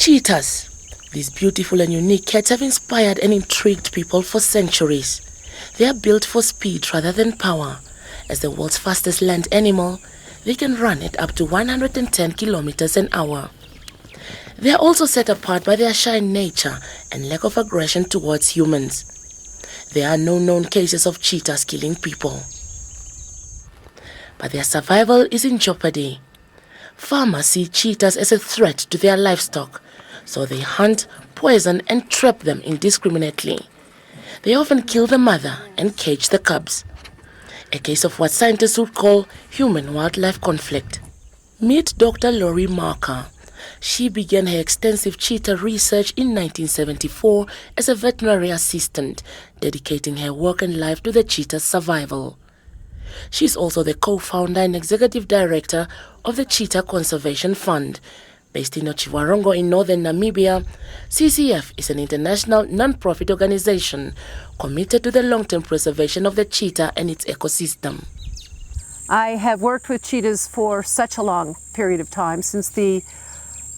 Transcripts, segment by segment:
Cheetahs. These beautiful and unique cats have inspired and intrigued people for centuries. They are built for speed rather than power. As the world's fastest land animal, they can run at up to 110 kilometers an hour. They are also set apart by their shy nature and lack of aggression towards humans. There are no known cases of cheetahs killing people. But their survival is in jeopardy. Farmers see cheetahs as a threat to their livestock, so they hunt, poison and trap them indiscriminately. They often kill the mother and cage the cubs. A case of what scientists would call human-wildlife conflict. Meet Dr. Lori Marker. She began her extensive cheetah research in 1974 as a veterinary assistant, dedicating her work and life to the cheetah's survival. She is also the co-founder and executive director of the Cheetah Conservation Fund. Based in Otjiwarongo in northern Namibia, CCF is an international non-profit organization committed to the long-term preservation of the cheetah and its ecosystem. I have worked with cheetahs for such a long period of time, since the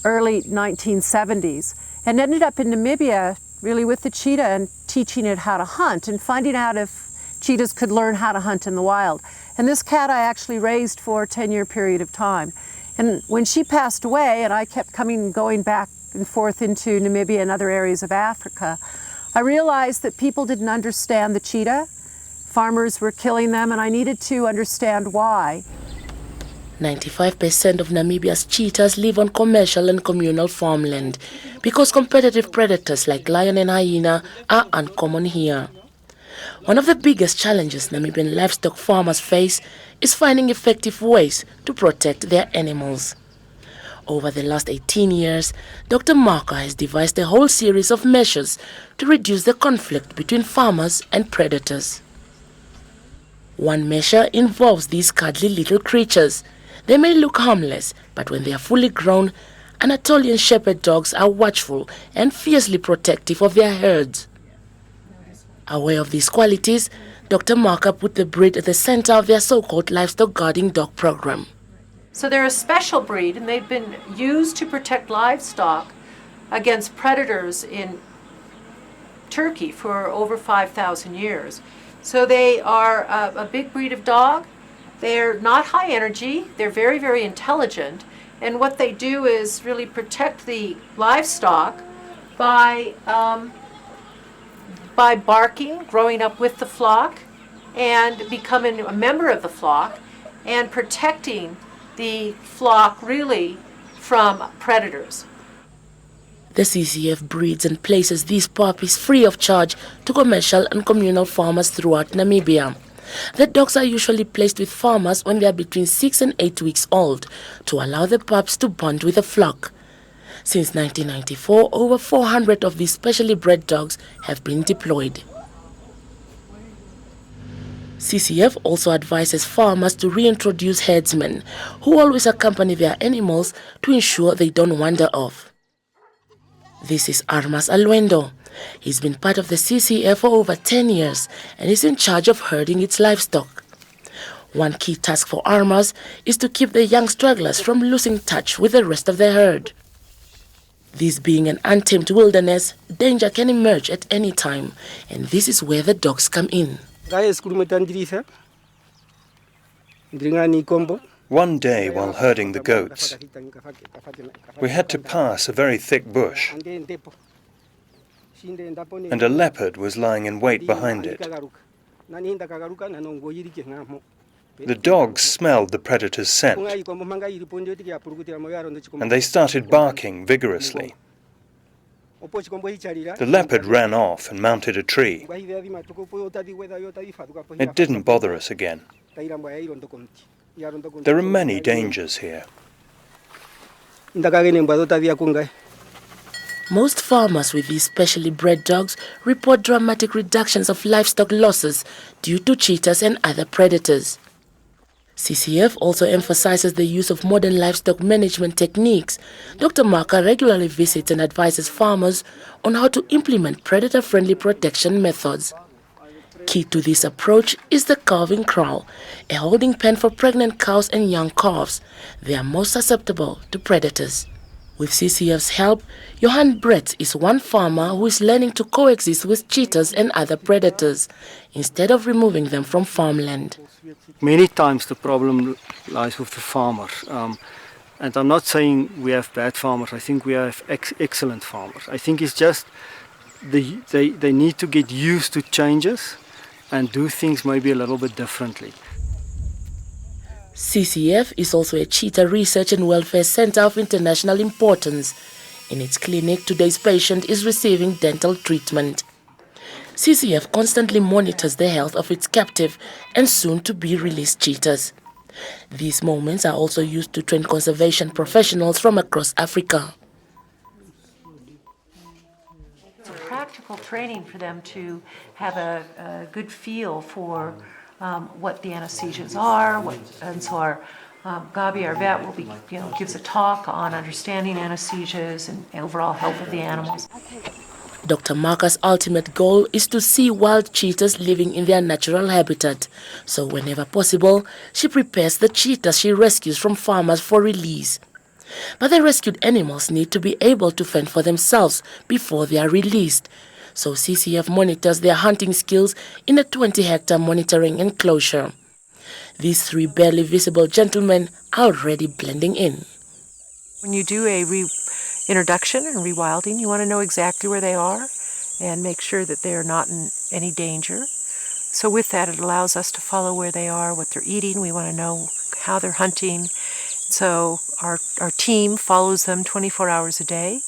early 1970s, and ended up in Namibia really with the cheetah and teaching it how to hunt and finding out if cheetahs could learn how to hunt in the wild. And this cat I actually raised for a 10-year period of time. And when she passed away, and I kept going back and forth into Namibia and other areas of Africa, I realized that people didn't understand the cheetah. Farmers were killing them, and I needed to understand why. 95% of Namibia's cheetahs live on commercial and communal farmland because competitive predators like lion and hyena are uncommon here. One of the biggest challenges Namibian livestock farmers face is finding effective ways to protect their animals. Over the last 18 years, Dr. Marker has devised a whole series of measures to reduce the conflict between farmers and predators. One measure involves these cuddly little creatures. They may look harmless, but when they are fully grown, Anatolian shepherd dogs are watchful and fiercely protective of their herds. Aware of these qualities, Dr. Marker put the breed at the center of their so-called livestock guarding dog program. So they're a special breed, and they've been used to protect livestock against predators in Turkey for over 5,000 years. So they are a big breed of dog. They're not high energy. They're very, very intelligent. And what they do is really protect the livestock by barking, growing up with the flock, and becoming a member of the flock, and protecting the flock really from predators. The CCF breeds and places these puppies free of charge to commercial and communal farmers throughout Namibia. The dogs are usually placed with farmers when they are between 6 and 8 weeks old to allow the pups to bond with the flock. Since 1994, over 400 of these specially bred dogs have been deployed. CCF also advises farmers to reintroduce herdsmen, who always accompany their animals to ensure they don't wander off. This is Armas Alwendo. He's been part of the CCF for over 10 years and is in charge of herding its livestock. One key task for Armas is to keep the young stragglers from losing touch with the rest of the herd. This being an untamed wilderness, danger can emerge at any time, and this is where the dogs come in. One day while herding the goats, we had to pass a very thick bush, and a leopard was lying in wait behind it. The dogs smelled the predator's scent, and they started barking vigorously. The leopard ran off and mounted a tree. It didn't bother us again. There are many dangers here. Most farmers with these specially bred dogs report dramatic reductions of livestock losses due to cheetahs and other predators. CCF also emphasizes the use of modern livestock management techniques. Dr. Marker regularly visits and advises farmers on how to implement predator-friendly protection methods. Key to this approach is the calving kraal, a holding pen for pregnant cows and young calves. They are most susceptible to predators. With CCF's help, Johan Brett is one farmer who is learning to coexist with cheetahs and other predators, instead of removing them from farmland. Many times the problem lies with the farmers. And I'm not saying we have bad farmers, I think we have excellent farmers. I think it's just they need to get used to changes and do things maybe a little bit differently. CCF is also a cheetah research and welfare center of international importance. In its clinic, today's patient is receiving dental treatment. CCF constantly monitors the health of its captive and soon-to-be released cheetahs. These moments are also used to train conservation professionals from across Africa. It's a practical training for them to have a good feel for what the anesthesias are, and so our Gabi, our vet, will be, gives a talk on understanding anesthesias and overall health of the animals. Dr. Marca's ultimate goal is to see wild cheetahs living in their natural habitat. So whenever possible, she prepares the cheetahs she rescues from farmers for release. But the rescued animals need to be able to fend for themselves before they are released. So CCF monitors their hunting skills in a 20-hectare monitoring enclosure. These three barely visible gentlemen are already blending in. When you do a introduction and rewilding, you want to know exactly where they are and make sure that they are not in any danger. So with that, it allows us to follow where they are, what they're eating. We want to know how they're hunting. So our team follows them 24 hours a day.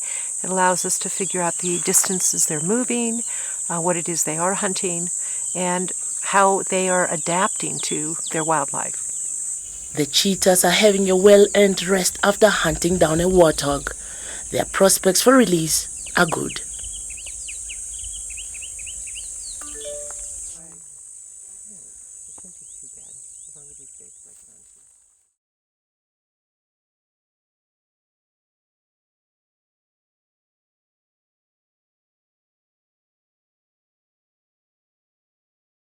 It allows us to figure out the distances they're moving, what it is they are hunting, and how they are adapting to their wildlife. The cheetahs are having a well-earned rest after hunting down a warthog. Their prospects for release are good.